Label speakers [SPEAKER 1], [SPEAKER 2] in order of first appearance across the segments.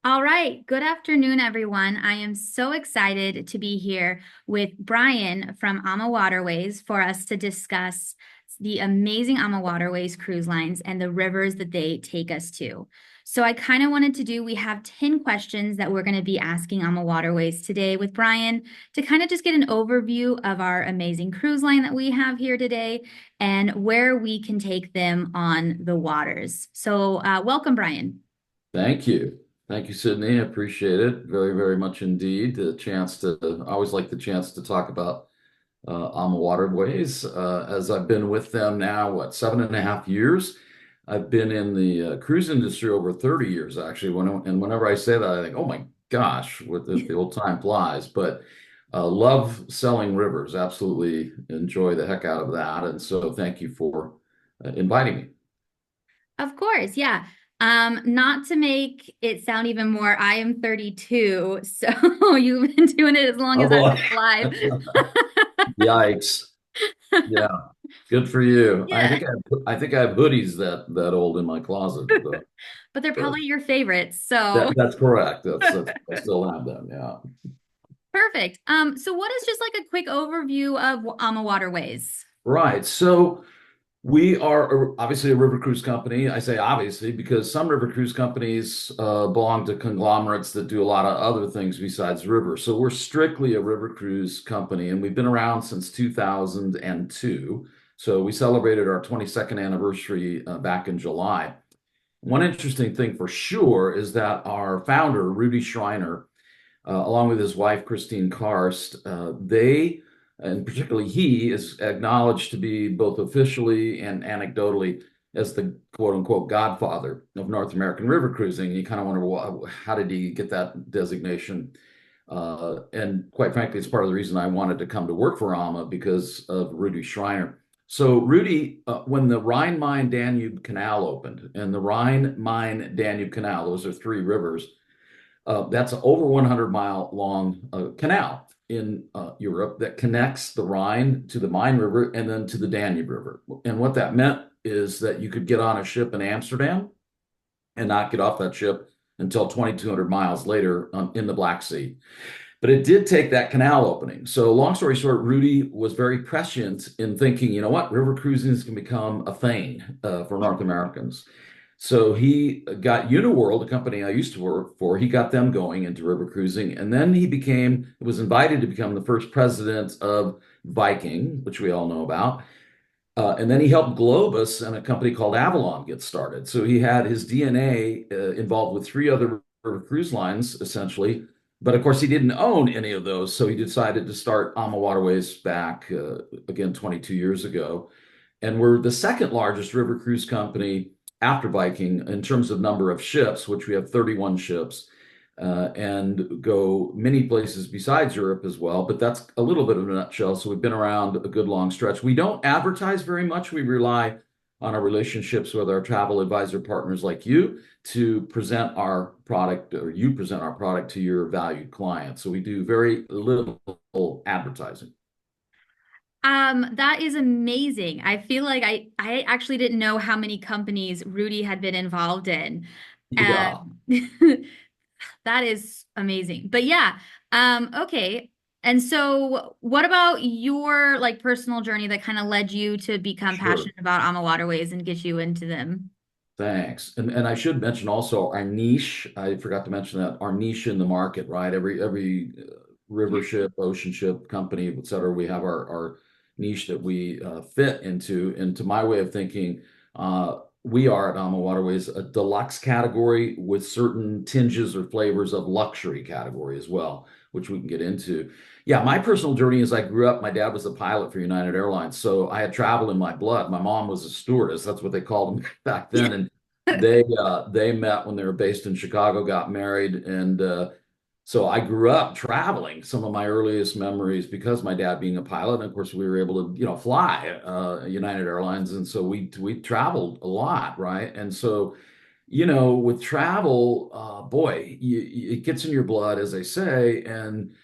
[SPEAKER 1] All right. Good afternoon, everyone. I am so excited to be here with Brian from AmaWaterways for us to discuss the amazing AmaWaterways cruise lines and the rivers that they take us to. So I kind of wanted to we have 10 questions that we're going to be asking AmaWaterways today with Brian to kind of just get an overview of our amazing cruise line that we have here today and where we can take them on the waters. So welcome, Brian.
[SPEAKER 2] Thank you. Thank you, Sydney. I appreciate it very, very much indeed. I always like the chance to talk about AmaWaterways, as I've been with them now, 7.5 years. I've been in the cruise industry over 30 years, actually. And whenever I say that, I think, oh my gosh, what the old time flies. But love selling rivers, absolutely enjoy the heck out of that. And so thank you for inviting me.
[SPEAKER 1] Of course, yeah. Not to make it sound even more, I am 32, so you've been doing it as long
[SPEAKER 2] Oh
[SPEAKER 1] as I've
[SPEAKER 2] boy.
[SPEAKER 1] been alive.
[SPEAKER 2] Yikes. Yeah. Good for you. I
[SPEAKER 1] Yeah,
[SPEAKER 2] think I have hoodies that old in my closet.
[SPEAKER 1] but they're
[SPEAKER 2] So
[SPEAKER 1] probably your favorites, so
[SPEAKER 2] that's correct. That's I still have them. Yeah.
[SPEAKER 1] perfect. So what is just like a quick overview of AmaWaterways?
[SPEAKER 2] Right. So we are obviously a river cruise company. I say obviously because some river cruise companies belong to conglomerates that do a lot of other things besides river. So we're strictly a river cruise company, and we've been around since 2002. So we celebrated our 22nd anniversary back in July. One interesting thing for sure is that our founder, Rudy Schreiner, along with his wife, Christine Karst, and particularly he, is acknowledged to be both officially and anecdotally as the quote unquote godfather of North American river cruising. You kind of wonder, well, how did he get that designation? And quite frankly, it's part of the reason I wanted to come to work for AMA because of Rudy Schreiner. So, Rudy, when the Rhine-Main-Danube Canal opened, and the Rhine-Main-Danube Canal, those are three rivers, that's an over 100-mile long canal in Europe that connects the Rhine to the Main River and then to the Danube River. And what that meant is that you could get on a ship in Amsterdam and not get off that ship until 2,200 miles later in the Black Sea. But it did take that canal opening. So, long story short, Rudy was very prescient in thinking, you know what, river cruising is going to become a thing for North Americans. So he got Uniworld, a company I used to work for. He got them going into river cruising, and then was invited to become the first president of Viking, which we all know about. And then he helped Globus and a company called Avalon get started. So he had his DNA involved with three other cruise lines, essentially. But of course, he didn't own any of those. So he decided to start AmaWaterways back again 22 years ago. And we're the second largest river cruise company after Viking in terms of number of ships, which we have 31 ships and go many places besides Europe as well. But that's a little bit of a nutshell. So we've been around a good long stretch. We don't advertise very much. We rely on our relationships with our travel advisor partners like you to present our product, or you present our product to your valued clients. So we do very little advertising.
[SPEAKER 1] That is amazing. I feel like I actually didn't know how many companies Rudy had been involved in.
[SPEAKER 2] Yeah,
[SPEAKER 1] Um, that is amazing. But yeah, okay. And so what about your like personal journey that kind of led you to become
[SPEAKER 2] sure.
[SPEAKER 1] passionate about AmaWaterways and get you into them?
[SPEAKER 2] Thanks. And I should mention also our niche. I forgot to mention that our niche in the market, right? Every river ship, ocean ship company, et cetera, we have our niche that we fit into. And to my way of thinking, we are at AmaWaterways a deluxe category with certain tinges or flavors of luxury category as well, which we can get into. Yeah, my personal journey is I grew up, my dad was a pilot for United Airlines, so I had travel in my blood. My mom was a stewardess, that's what they called them back then. And they met when they were based in Chicago, got married, and so I grew up traveling. Some of my earliest memories, because my dad being a pilot, and of course we were able to fly United Airlines, and so we traveled a lot, right? And so with travel, boy, it gets in your blood, as they say, and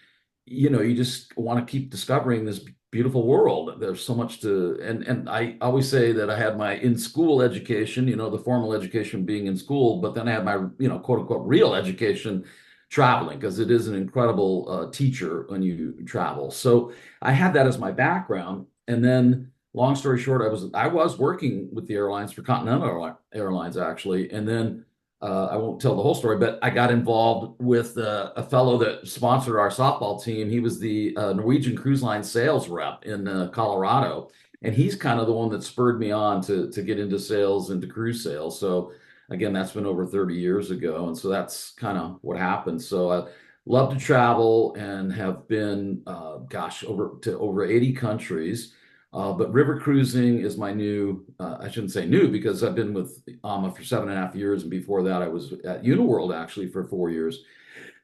[SPEAKER 2] you just want to keep discovering this beautiful world. There's so much to, and I always say that I had my in school education, the formal education being in school, but then I had my, quote unquote, real education traveling because it is an incredible teacher when you travel. So I had that as my background. And then long story short, I was working with the airlines for Continental Airlines actually. And then I won't tell the whole story, but I got involved with a fellow that sponsored our softball team. He was the Norwegian Cruise Line sales rep in Colorado, and he's kind of the one that spurred me on to get into sales and to cruise sales. So again, that's been over 30 years ago, and so that's kind of what happened. So I love to travel and have been, gosh, over 80 countries. But river cruising is my new, I shouldn't say new because I've been with AMA for 7.5 years. And before that, I was at Uniworld actually for 4 years.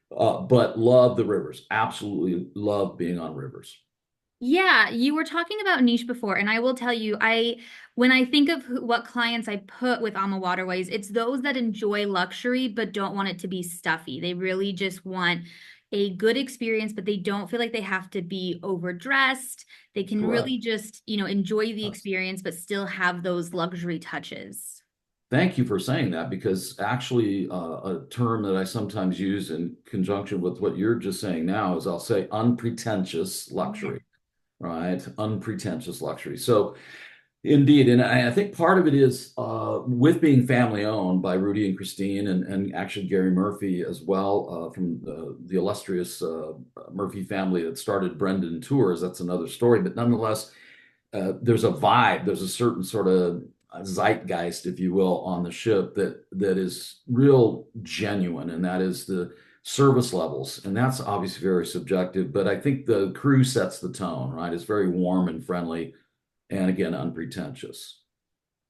[SPEAKER 2] But love the rivers. Absolutely love being on rivers.
[SPEAKER 1] Yeah, you were talking about niche before, and I will tell you, when I think of what clients I put with AmaWaterways, it's those that enjoy luxury but don't want it to be stuffy. They really just want a good experience, but they don't feel like they have to be overdressed. They can
[SPEAKER 2] Correct.
[SPEAKER 1] really just, enjoy the
[SPEAKER 2] Yes.
[SPEAKER 1] experience, but still have those luxury touches.
[SPEAKER 2] Thank you for saying that because actually, a term that I sometimes use in conjunction with what you're just saying now is I'll say unpretentious
[SPEAKER 1] Yeah.
[SPEAKER 2] luxury, right? Unpretentious luxury. So indeed, and I think part of it is with being family owned by Rudy and Christine, and actually Gary Murphy as well from the illustrious Murphy family that started Brendan Tours. That's another story, but nonetheless, there's a vibe, there's a certain sort of zeitgeist, if you will, on the ship that is real genuine, and that is the service levels, and that's obviously very subjective. But I think the crew sets the tone, right? It's very warm and friendly and again unpretentious.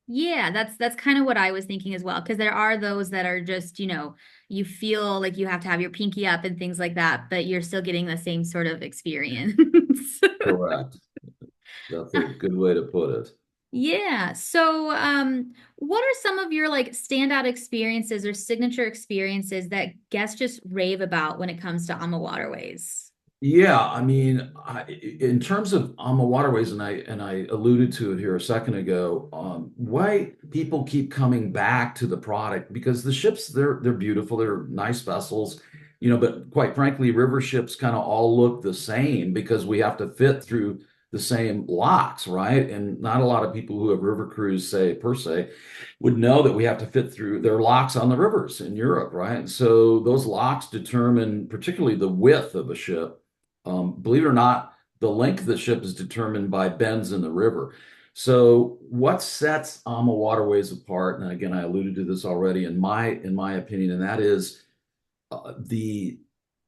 [SPEAKER 1] Yeah, that's kind of what I was thinking as well, because there are those that are just, you feel like you have to have your pinky up and things like that, but you're still getting the same sort of experience.
[SPEAKER 2] Correct. That's a good way to put it.
[SPEAKER 1] Yeah. So, what are some of your like standout experiences or signature experiences that guests just rave about when it comes to Alma Waterways?
[SPEAKER 2] Yeah, I mean, in terms of AmaWaterways, and I alluded to it here a second ago, why people keep coming back to the product because the ships they're beautiful, they're nice vessels, but quite frankly, river ships kind of all look the same because we have to fit through the same locks, right? And not a lot of people who have river cruise, say per se, would know that we have to fit through their locks on the rivers in Europe, right? And so those locks determine particularly the width of a ship. Believe it or not, the length of the ship is determined by bends in the river. So, what sets AmaWaterways apart, and again, I alluded to this already in my opinion, and that is the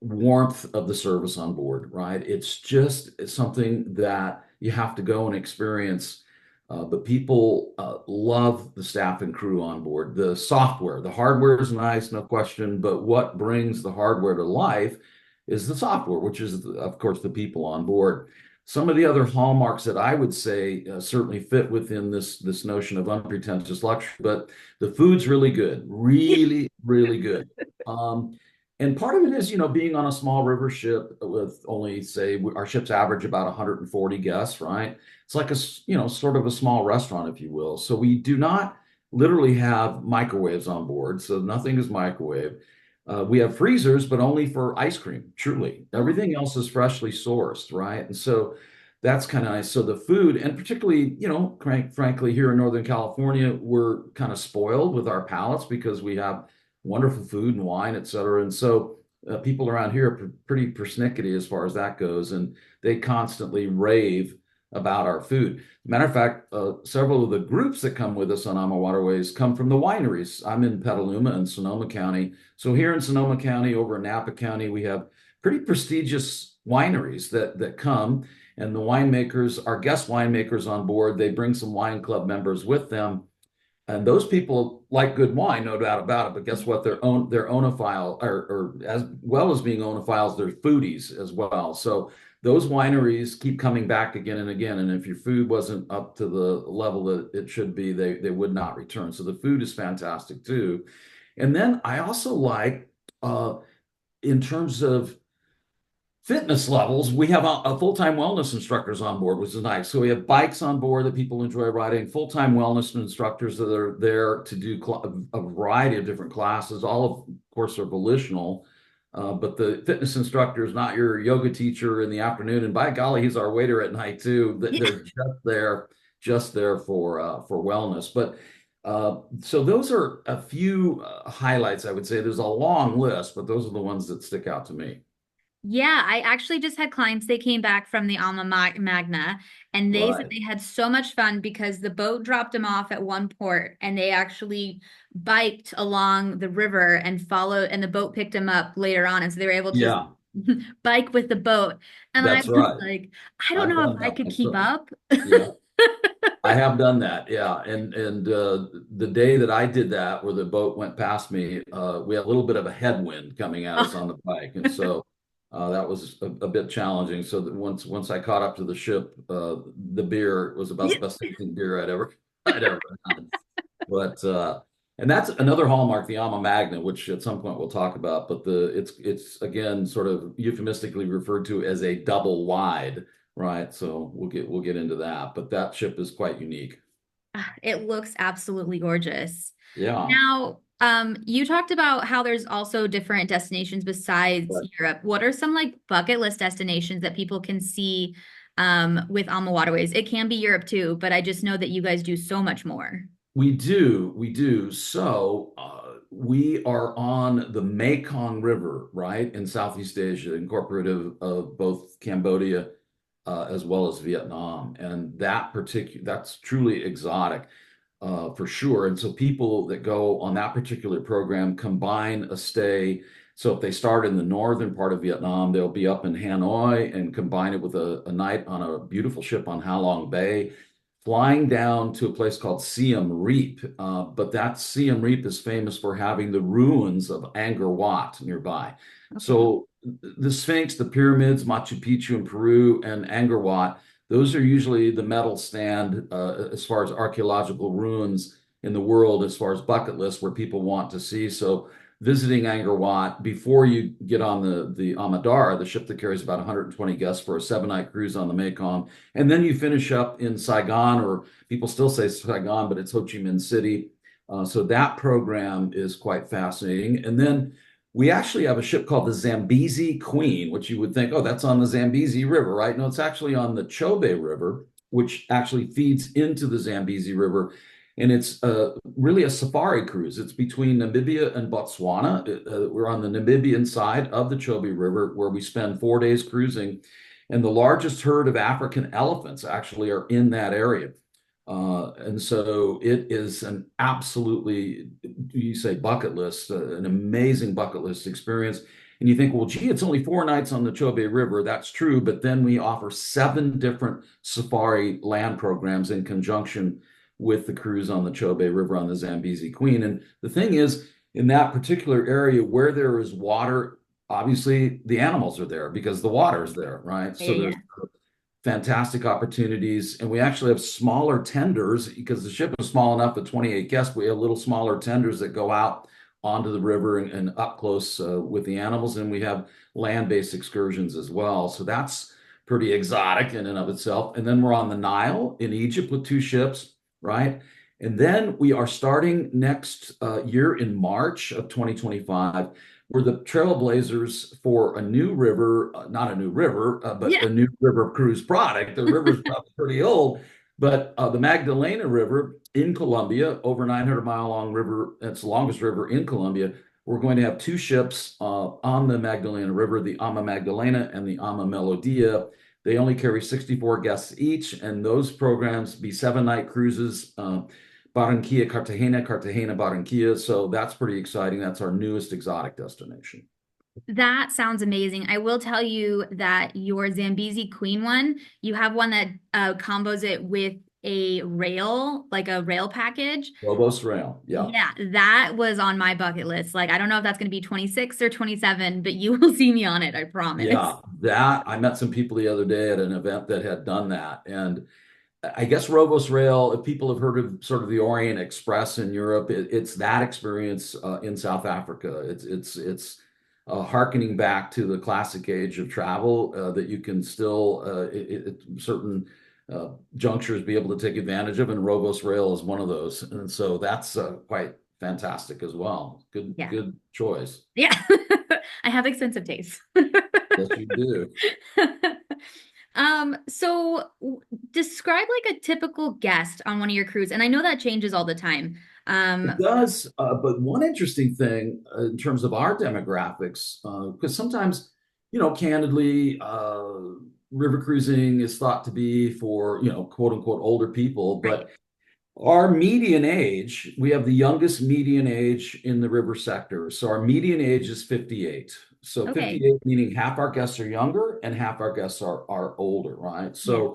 [SPEAKER 2] warmth of the service on board, right? It's just something that you have to go and experience. But people love the staff and crew on board. The software, the hardware is nice, no question, but what brings the hardware to life is the software, which is, of course, the people on board. Some of the other hallmarks that I would say certainly fit within this notion of unpretentious luxury, but the food's really good, really, really good. And part of it is, being on a small river ship with only, say, our ships average about 140 guests, right? It's like sort of a small restaurant, if you will. So we do not literally have microwaves on board. So nothing is microwave. We have freezers, but only for ice cream, truly.
[SPEAKER 1] Oh,
[SPEAKER 2] Everything else is freshly sourced, right? And so that's kind of nice. So the food, and particularly, frankly, here in Northern California, we're kind of spoiled with our palates because we have wonderful food and wine, et cetera. And so people around here are pretty persnickety as far as that goes, and they constantly rave about our food. Matter of fact, several of the groups that come with us on AmaWaterways come from the wineries. I'm in Petaluma and Sonoma County. So here in Sonoma County, over in Napa County, we have pretty prestigious wineries that come, and the winemakers, our guest winemakers on board, they bring some wine club members with them, and those people like good wine, no doubt about it. But guess what? They're oenophile, or as well as being oenophiles, they're foodies as well. So those wineries keep coming back again and again. And if your food wasn't up to the level that it should be, they would not return. So the food is fantastic too. And then I also like, in terms of Fitness levels, we have a full-time wellness instructors on board, which is nice. So we have bikes on board that people enjoy riding, full-time wellness instructors that are there to do a variety of different classes. All of course are volitional, but the fitness instructor is not your yoga teacher in the afternoon. And by golly, he's our waiter at night too.
[SPEAKER 1] Yeah.
[SPEAKER 2] They're just there for wellness. But so those are a few highlights, I would say. There's a long list, but those are the ones that stick out to me.
[SPEAKER 1] Yeah, I actually just had clients. They came back from the Magna and they said
[SPEAKER 2] Right.
[SPEAKER 1] they had so much fun because the boat dropped them off at one port and they actually biked along the river and followed, and the boat picked them up later on. And so they were able to just
[SPEAKER 2] Yeah,
[SPEAKER 1] bike with the boat. And I
[SPEAKER 2] that's
[SPEAKER 1] was
[SPEAKER 2] right.
[SPEAKER 1] like, I don't
[SPEAKER 2] I've
[SPEAKER 1] know if
[SPEAKER 2] done
[SPEAKER 1] I
[SPEAKER 2] that
[SPEAKER 1] could keep
[SPEAKER 2] myself.
[SPEAKER 1] up.
[SPEAKER 2] Yeah, I have done that. Yeah, and the day that I did that, where the boat went past me, we had a little bit of a headwind coming at us on the bike, and so that was a bit challenging. So that once I caught up to the ship, the beer was about the best tasting beer I'd ever had. But and that's another hallmark, the Alma Magna, which at some point we'll talk about. But it's again sort of euphemistically referred to as a double wide, right? So we'll get into that. But that ship is quite unique.
[SPEAKER 1] It looks absolutely gorgeous.
[SPEAKER 2] Yeah.
[SPEAKER 1] Now, you talked about how there's also different destinations besides
[SPEAKER 2] But
[SPEAKER 1] Europe. What are some like bucket list destinations that people can see with Alma Waterways? It can be Europe too, but I just know that you guys do so much more.
[SPEAKER 2] we do. So we are on the Mekong River, right, in Southeast Asia, incorporative of both Cambodia as well as Vietnam, and that's truly exotic. For sure. And so people that go on that particular program combine a stay. So if they start in the northern part of Vietnam, they'll be up in Hanoi and combine it with a night on a beautiful ship on Ha Long Bay, flying down to a place called Siem Reap. But that Siem Reap is famous for having the ruins of Angkor Wat nearby.
[SPEAKER 1] Okay.
[SPEAKER 2] So the Sphinx, the pyramids, Machu Picchu in Peru, and Angkor Wat, those are usually the medal stand as far as archaeological ruins in the world, as far as bucket lists where people want to see. So visiting Angkor Wat before you get on the Amadara, the ship that carries about 120 guests for a 7-night cruise on the Mekong, and then you finish up in Saigon, or people still say Saigon, but it's Ho Chi Minh City. So that program is quite fascinating. And then we actually have a ship called the Zambezi Queen, which you would think, oh, that's on the Zambezi River, right? No, it's actually on the Chobe River, which actually feeds into the Zambezi River. And it's really a safari cruise. It's between Namibia and Botswana. We're on the Namibian side of the Chobe River, where we spend 4 days cruising. And the largest herd of African elephants actually are in that area. And so it is an absolutely, you say bucket list, an amazing bucket list experience. And you think, well, gee, it's only 4 nights on the Chobe River. That's true. But then we offer 7 different safari land programs in conjunction with the cruise on the Chobe River on the Zambezi Queen. And the thing is, in that particular area where there is water, obviously the animals are there because the water is there, right?
[SPEAKER 1] Yeah,
[SPEAKER 2] So
[SPEAKER 1] yeah.
[SPEAKER 2] there's fantastic opportunities. And we actually have smaller tenders because the ship is small enough at 28 guests. We have little smaller tenders that go out onto the river and up close with the animals. And we have land-based excursions as well. So that's pretty exotic in and of itself. And then we're on the Nile in Egypt with 2 ships, right? And then we are starting next year in March of 2025. We're the trailblazers for a new river, not a new river, but
[SPEAKER 1] Yeah.
[SPEAKER 2] a new river cruise product. The river's probably pretty old, but the Magdalena River in Colombia, over 900-mile long river, it's the longest river in Colombia. We're going to have 2 ships on the Magdalena River, the Ama Magdalena and the Ama Melodia. They only carry 64 guests each, and those programs be 7-night cruises. Barranquilla, Cartagena, Cartagena, Barranquilla. So that's pretty exciting. That's our newest exotic destination.
[SPEAKER 1] That sounds amazing. I will tell you that your Zambezi Queen one, you have one that combos it with a rail, like a rail package.
[SPEAKER 2] Lobos Rail. Yeah.
[SPEAKER 1] Yeah, that was on my bucket list. Like, I don't know if that's going to be 26 or 27, but you will see me on it, I promise.
[SPEAKER 2] Yeah. That I met some people the other day at an event that had done that. And I guess Rovos Rail, if people have heard of sort of the Orient Express in Europe, it's that experience in South Africa. It's hearkening back to the classic age of travel, that you can still, at certain junctures, be able to take advantage of, and Rovos Rail is one of those. And so that's quite fantastic as well. Good,
[SPEAKER 1] Yeah.
[SPEAKER 2] good choice.
[SPEAKER 1] Yeah. I have expensive tastes.
[SPEAKER 2] Yes, you do.
[SPEAKER 1] Describe like a typical guest on one of your cruise, and I know that changes all the time.
[SPEAKER 2] It
[SPEAKER 1] Um,
[SPEAKER 2] does, but one interesting thing in terms of our demographics, because sometimes, candidly, river cruising is thought to be for, quote unquote, older people,
[SPEAKER 1] right.
[SPEAKER 2] but our median age, we have the youngest median age in the river sector. So our median age is 58. So
[SPEAKER 1] Okay.
[SPEAKER 2] 58 meaning half our guests are younger and half our guests are older, right?
[SPEAKER 1] Yeah.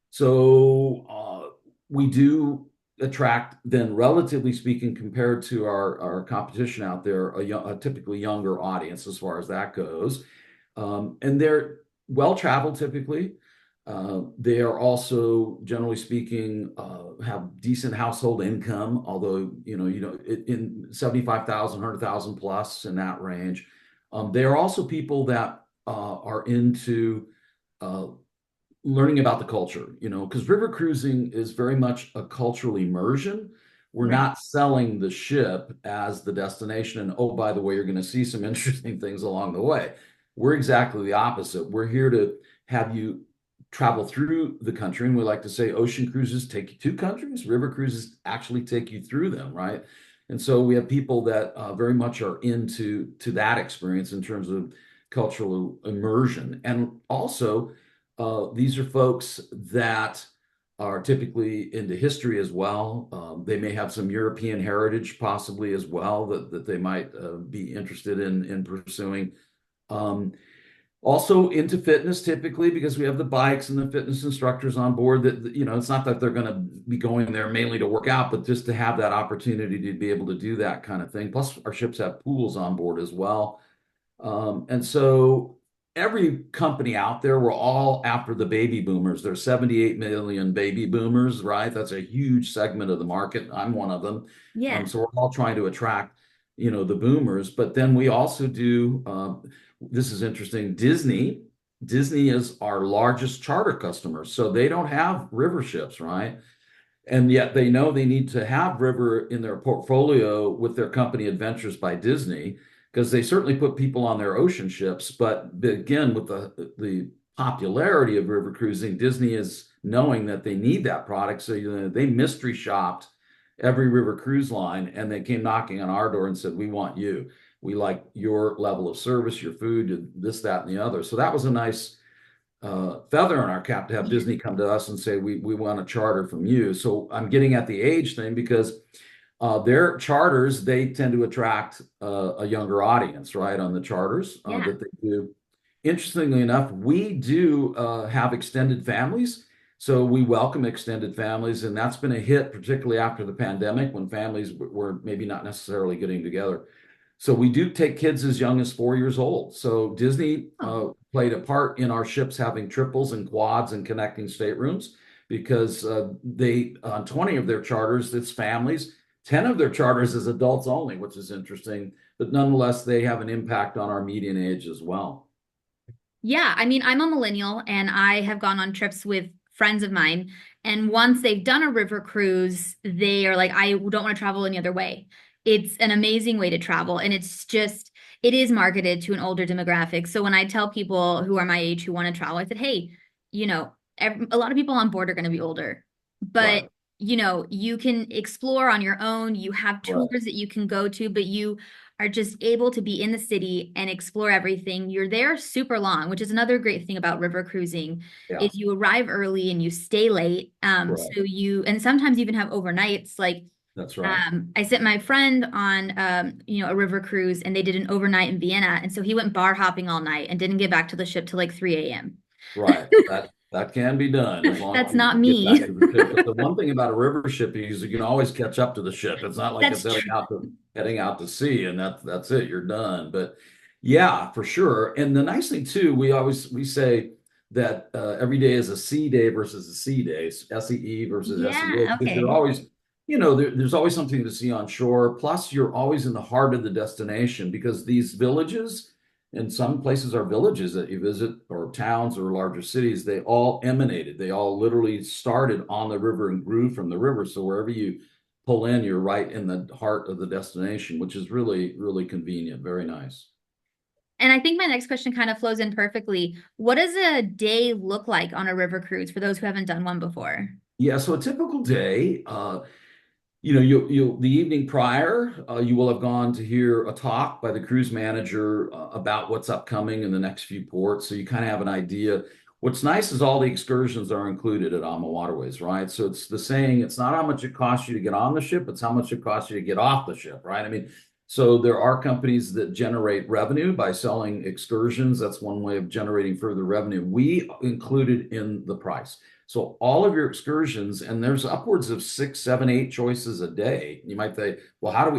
[SPEAKER 2] So we do attract, then, relatively speaking, compared to our competition out there, a typically younger audience as far as that goes. And they're well traveled typically. They are also, generally speaking, have decent household income, although, in 75,000, 100,000 plus, in that range. They are also people that are into uh, learning about the culture, because river cruising is very much a cultural immersion. We're
[SPEAKER 1] Right.
[SPEAKER 2] not selling the ship as the destination. And oh, by the way, you're going to see some interesting things along the way. We're exactly the opposite. We're here to have you travel through the country. And we like to say ocean cruises take you to countries, river cruises actually take you through them, right? And so we have people that very much are into that experience in terms of cultural immersion. And also, these are folks that are typically into history as well. They may have some European heritage possibly as well that they might be interested in pursuing. Um, Also into fitness typically, because we have the bikes and the fitness instructors on board, that, it's not that they're going to be going there mainly to work out, but just to have that opportunity to be able to do that kind of thing. Plus, our ships have pools on board as well. And so every company out there, we're all after the baby boomers. There's 78 million baby boomers, right? That's a huge segment of the market. I'm one of them.
[SPEAKER 1] Yeah.
[SPEAKER 2] So we're all trying to attract, the boomers. But then we also do, this is interesting, Disney. Disney is our largest charter customer. So they don't have river ships, right? And yet they know they need to have river in their portfolio with their company Adventures by Disney, because they certainly put people on their ocean ships. But again, with the popularity of river cruising, Disney is knowing that they need that product. So, they mystery shopped every river cruise line, and they came knocking on our door and said, "We want you. We like your level of service, your food, this, that, and the other." So that was a nice feather in our cap to have
[SPEAKER 1] Yeah.
[SPEAKER 2] Disney come to us and say, we want a charter from you. So I'm getting at the age thing, because their charters, they tend to attract a younger audience, right, on the charters
[SPEAKER 1] Yeah.
[SPEAKER 2] that they do. Interestingly enough, we do have extended families. So we welcome extended families, and that's been a hit, particularly after the pandemic, when families were maybe not necessarily getting together. So we do take kids as young as 4 years old. So Disney
[SPEAKER 1] Oh,
[SPEAKER 2] played a part in our ships having triples and quads and connecting staterooms, because they, on 20 of their charters, it's families. 10 of their charters is adults only, which is interesting. But nonetheless, they have an impact on our median age as well.
[SPEAKER 1] yeah. I mean, I'm a millennial and I have gone on trips with friends of mine. And once they've done a river cruise, they are like, I don't want to travel any other way. It's an amazing way to travel. And it is marketed to an older demographic. So when I tell people who are my age who want to travel, I said, hey, a lot of people on board are going to be older, but
[SPEAKER 2] Right,
[SPEAKER 1] you can explore on your own. You have
[SPEAKER 2] right.
[SPEAKER 1] tours that you can go to, but you are just able to be in the city and explore everything. You're there super long, which is another great thing about river cruising
[SPEAKER 2] Yeah,
[SPEAKER 1] is you arrive early and you stay late.
[SPEAKER 2] right.
[SPEAKER 1] So and sometimes even have overnights. Like
[SPEAKER 2] That's right.
[SPEAKER 1] I sent my friend on a river cruise and they did an overnight in Vienna. And so he went bar hopping all night and didn't get back to the ship till like 3 a.m.
[SPEAKER 2] Right. That can be done as long
[SPEAKER 1] That's
[SPEAKER 2] as you
[SPEAKER 1] not
[SPEAKER 2] can get
[SPEAKER 1] me.
[SPEAKER 2] back to the ship. But the one thing about a river ship is you can always catch up to the ship. It's not like it's
[SPEAKER 1] That's true.
[SPEAKER 2] heading out to sea and that's it. You're done. But yeah, for sure. And the nice thing too, we say that every day is a sea day versus a sea day, SEE versus SEA,
[SPEAKER 1] Yeah,
[SPEAKER 2] because you're
[SPEAKER 1] okay.
[SPEAKER 2] always, there's always something to see on shore. Plus, you're always in the heart of the destination, because these villages, and some places are villages that you visit or towns or larger cities. They all emanated. They all literally started on the river and grew from the river. So wherever you pull in, you're right in the heart of the destination, which is really, really convenient. Very nice.
[SPEAKER 1] And I think my next question kind of flows in perfectly. What does a day look like on a river cruise for those who haven't done one before?
[SPEAKER 2] Yeah, so a typical day, you the evening prior, you will have gone to hear a talk by the cruise manager about what's upcoming in the next few ports. So you kind of have an idea. What's nice is all the excursions are included at AmaWaterways, right? So it's the saying, it's not how much it costs you to get on the ship, it's how much it costs you to get off the ship, right? I mean, so there are companies that generate revenue by selling excursions. That's one way of generating further revenue. We included in the price. So all of your excursions, and there's upwards of 6, 7, 8 choices a day. You might say, well, how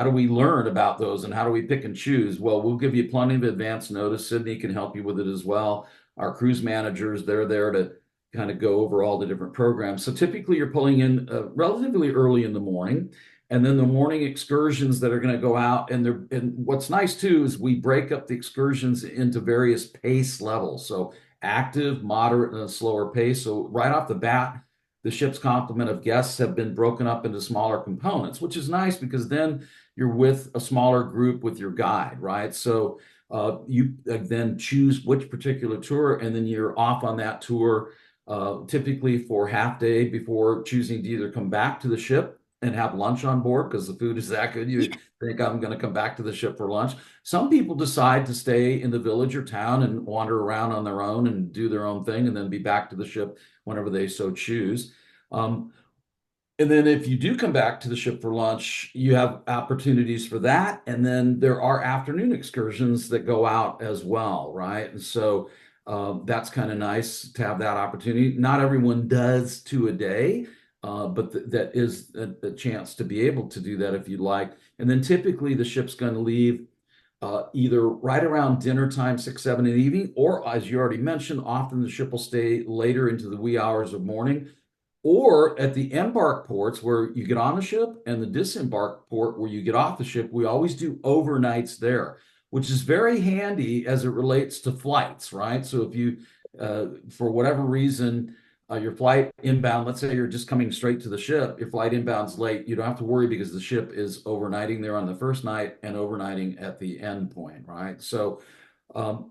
[SPEAKER 2] do we learn about those and how do we pick and choose? Well, we'll give you plenty of advance notice. Sydney can help you with it as well. Our cruise managers, they're there to kind of go over all the different programs. So typically you're pulling in relatively early in the morning. And then the morning excursions that are going to go out, and what's nice too is we break up the excursions into various pace levels. So active, moderate, and a slower pace. So right off the bat, the ship's complement of guests have been broken up into smaller components, which is nice because then you're with a smaller group with your guide, right? So you then choose which particular tour, and then you're off on that tour, typically for half day before choosing to either come back to the ship and have lunch on board because the food is that good. You think I'm going to come back to the ship for lunch. Some people decide to stay in the village or town and wander around on their own and do their own thing and then be back to the ship whenever they so choose. Um, and then if you do come back to the ship for lunch, you have opportunities for that. And then there are afternoon excursions that go out as well, right? And so that's kind of nice to have that opportunity. Not everyone does two a day, but that is a chance to be able to do that if you'd like. And then typically the ship's going to leave either right around dinner time, 6, 7 in the evening, or as you already mentioned, often the ship will stay later into the wee hours of morning, or at the embark ports where you get on the ship and the disembark port where you get off the ship. We always do overnights there, which is very handy as it relates to flights, right? So if you, for whatever reason, your flight inbound, let's say you're just coming straight to the ship, your flight inbound's late, you don't have to worry because the ship is overnighting there on the first night and overnighting at the end point, right? So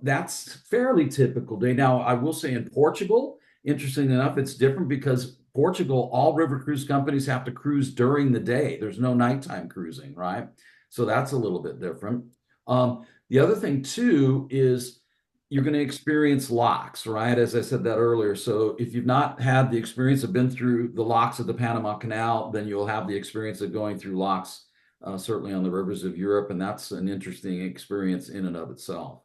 [SPEAKER 2] that's fairly typical day. Now, I will say in Portugal, interesting enough, it's different because Portugal, all river cruise companies have to cruise during the day. There's no nighttime cruising, right? So that's a little bit different. The other thing too is you're going to experience locks, right? As I said that earlier. So if you've not had the experience of been through the locks of the Panama Canal, then you'll have the experience of going through locks, certainly on the rivers of Europe, and that's an interesting experience in and of itself.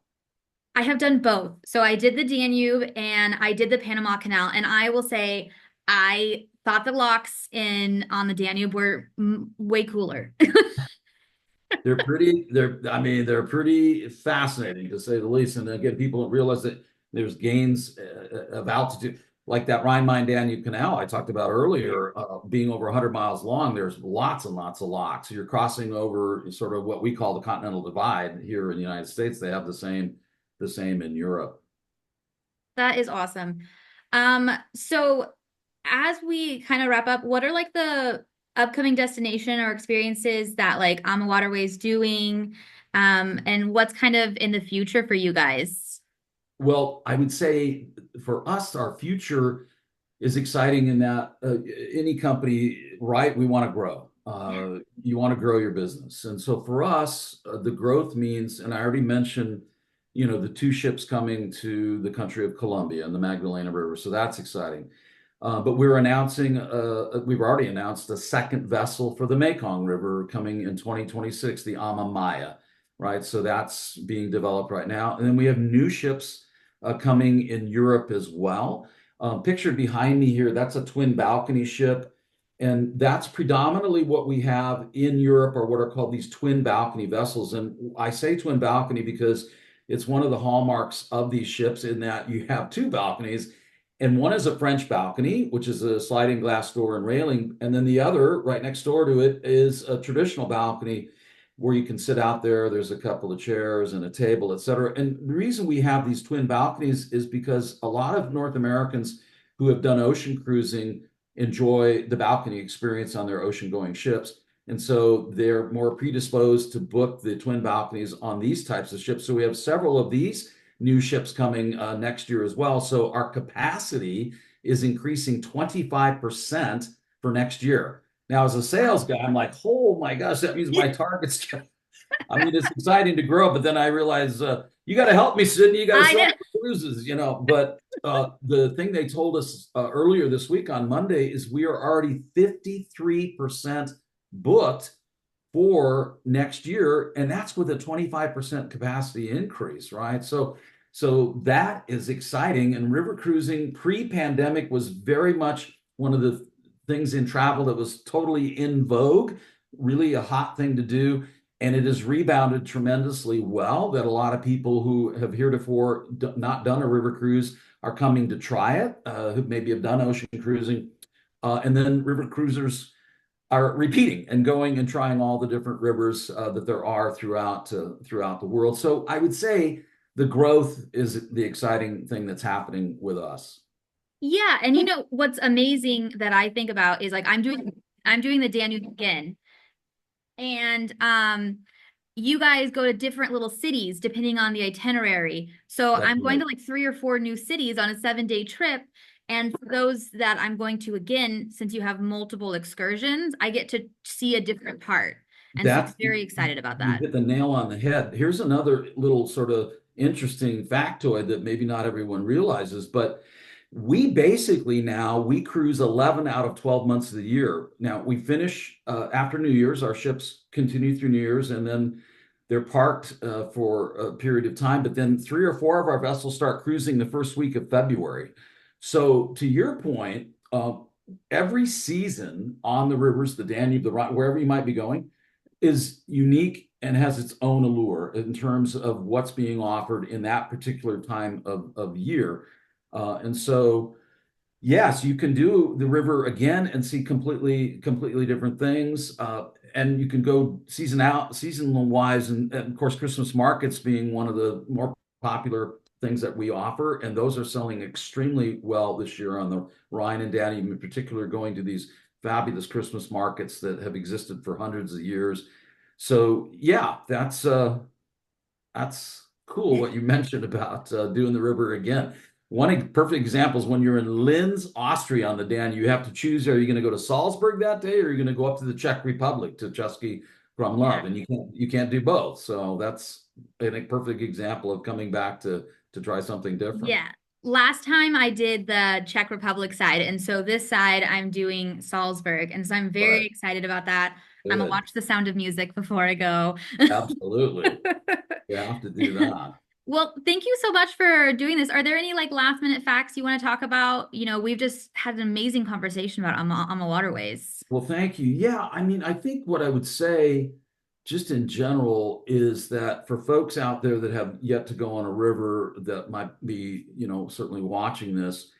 [SPEAKER 1] I have done both. So I did the Danube and I did the Panama Canal. And I will say, I thought the locks in on the Danube were way cooler.
[SPEAKER 2] I mean, they're pretty fascinating to say the least. And again, people don't realize that there's gains of altitude, like that Rhine-Main-Danube Canal I talked about earlier, being over 100 miles long. There's lots and lots of locks. You're crossing over sort of what we call the Continental Divide here in the United States. They have the same in Europe.
[SPEAKER 1] That is awesome. So as we kind of wrap up, what are like the upcoming destination or experiences that like AmaWaterways doing? And what's kind of in the future for you guys?
[SPEAKER 2] Well, I would say for us, our future is exciting in that any company, right? We want to grow. You want to grow your business, and so for us, the growth means, and I already mentioned, the two ships coming to the country of Colombia and the Magdalena River, so that's exciting. But we've already announced a second vessel for the Mekong River coming in 2026, the Maya, right? So that's being developed right now, and then we have new ships coming in Europe as well. Pictured behind me here, that's a twin balcony ship. And that's predominantly what we have in Europe are what are called these twin balcony vessels. And I say twin balcony because it's one of the hallmarks of these ships in that you have two balconies. And one is a French balcony, which is a sliding glass door and railing. And then the other, right next door to it, is a traditional balcony. where you can sit out there. There's a couple of chairs and a table, et cetera. And the reason we have these twin balconies is because a lot of North Americans who have done ocean cruising enjoy the balcony experience on their ocean going ships. And so they're more predisposed to book the twin balconies on these types of ships. So we have several of these new ships coming next year as well. So our capacity is increasing 25% for next year. Now, as a sales
[SPEAKER 1] Wow.
[SPEAKER 2] guy, I'm like, oh my gosh, that means my target's. I mean, it's exciting to grow, but then I realize you got to help me, Sydney. You got to
[SPEAKER 1] I
[SPEAKER 2] sell
[SPEAKER 1] know.
[SPEAKER 2] more cruises, you know. But the thing they told us earlier this week on Monday is we are already 53% booked for next year, and that's with a 25% capacity increase, right? So that is exciting. And river cruising pre-pandemic was very much one of the things in travel that was totally in vogue, really a hot thing to do. And it has rebounded tremendously well that a lot of people who have heretofore not done a river cruise are coming to try it, who maybe have done ocean cruising. And then river cruisers are repeating and going and trying all the different rivers that there are throughout the world. So I would say the growth is the exciting thing that's happening with us.
[SPEAKER 1] Yeah, and you know what's amazing that I think about is like I'm doing the Danube again. And you guys go to different little cities depending on the itinerary. So
[SPEAKER 2] That's
[SPEAKER 1] I'm going
[SPEAKER 2] right.
[SPEAKER 1] to like 3 or 4 new cities on a 7-day trip. And for those that I'm going to again, since you have multiple excursions, I get to see a different part. And so I'm
[SPEAKER 2] That's
[SPEAKER 1] very excited about
[SPEAKER 2] You
[SPEAKER 1] that.
[SPEAKER 2] hit the nail on the head. Here's another little sort of interesting factoid that maybe not everyone realizes, but we basically now we cruise 11 out of 12 months of the year. Now we finish after New Year's. Our ships continue through New Year's, and then they're parked for a period of time. But then 3 or 4 of our vessels start cruising the first week of February. So to your point, every season on the rivers, the Danube, the Rhine, wherever you might be going is unique and has its own allure in terms of what's being offered in that particular time of year. And so, yes, you can do the river again and see completely different things. And you can go seasonal wise, and of course, Christmas markets being one of the more popular things that we offer, and those are selling extremely well this year on the Rhine and Danube, in particular, going to these fabulous Christmas markets that have existed for hundreds of years. So yeah, that's cool what you mentioned about doing the river again. One perfect example is when you're in Linz, Austria on the Danube, you have to choose, are you going to go to Salzburg that day or are you going to go up to the Czech Republic to Český
[SPEAKER 1] Yeah.
[SPEAKER 2] Krumlov? And you can't do both. So that's a perfect example of coming back to try something different.
[SPEAKER 1] Yeah. Last time I did the Czech Republic side, and so this side I'm doing Salzburg, and so I'm very
[SPEAKER 2] Right.
[SPEAKER 1] excited about that. I'm gonna
[SPEAKER 2] Good.
[SPEAKER 1] watch The Sound of Music before I go.
[SPEAKER 2] Absolutely. You have to do that.
[SPEAKER 1] Well, thank you so much for doing this. Are there any like last minute facts you want to talk about? You know, we've just had an amazing conversation about AmaWaterways.
[SPEAKER 2] Well, thank you. Yeah, I mean, I think what I would say, just in general, is that for folks out there that have yet to go on a river that might be, certainly watching this,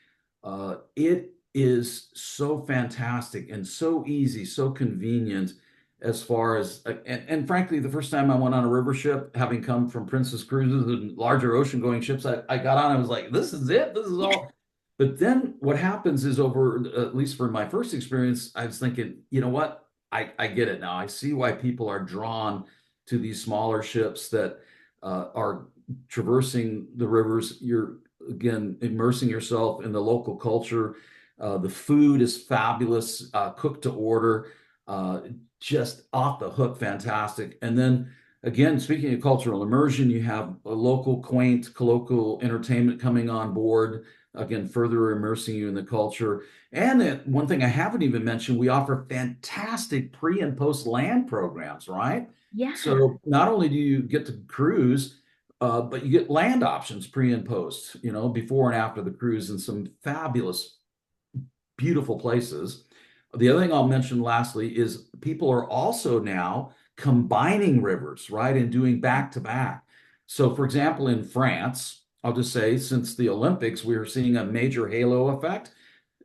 [SPEAKER 2] it is so fantastic and so easy, so convenient as far as, and frankly, the first time I went on a river ship, having come from Princess Cruises and larger ocean going ships, I got on, I was like, this is it. This is all. But then what happens is over, at least for my first experience, I was thinking, you know what? I get it now. I see why people are drawn to these smaller ships that are traversing the rivers. You're, again, immersing yourself in the local culture. The food is fabulous, cooked to order, uh, just off the hook, fantastic. And then again, speaking of cultural immersion, you have a local, quaint, colloquial entertainment coming on board, again, further immersing you in the culture. And one thing I haven't even mentioned, we offer fantastic pre and post land programs, right?
[SPEAKER 1] Yeah.
[SPEAKER 2] So not only do you get to cruise, but you get land options pre and post, before and after the cruise in some fabulous, beautiful places. The other thing I'll mention lastly is people are also now combining rivers, right, and doing back to back. So, for example, in France, I'll just say since the Olympics, we are seeing a major halo effect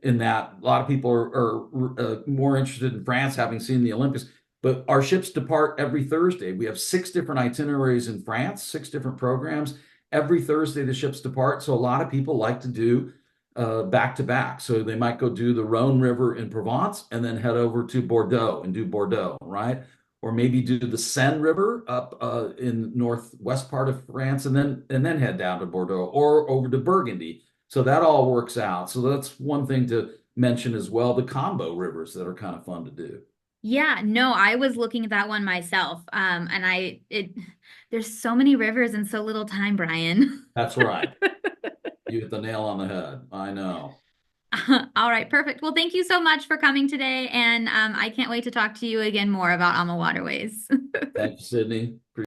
[SPEAKER 2] in that a lot of people are more interested in France having seen the Olympics. But our ships depart every Thursday. We have 6 different itineraries in France, 6 different programs. Every Thursday, the ships depart. So a lot of people like to do back to back. So they might go do the Rhone River in Provence and then head over to Bordeaux and do Bordeaux, right? Or maybe do the Seine River up in northwest part of France and then head down to Bordeaux or over to Burgundy. So that all works out. So that's one thing to mention as well. The combo rivers that are kind of fun to do.
[SPEAKER 1] Yeah, no, I was looking at that one myself. There's so many rivers and so little time, Brian.
[SPEAKER 2] That's right. You hit the nail on the head. I know.
[SPEAKER 1] All right, perfect. Well, thank you so much for coming today, and I can't wait to talk to you again more about AmaWaterways.
[SPEAKER 2] Thank you, Sydney.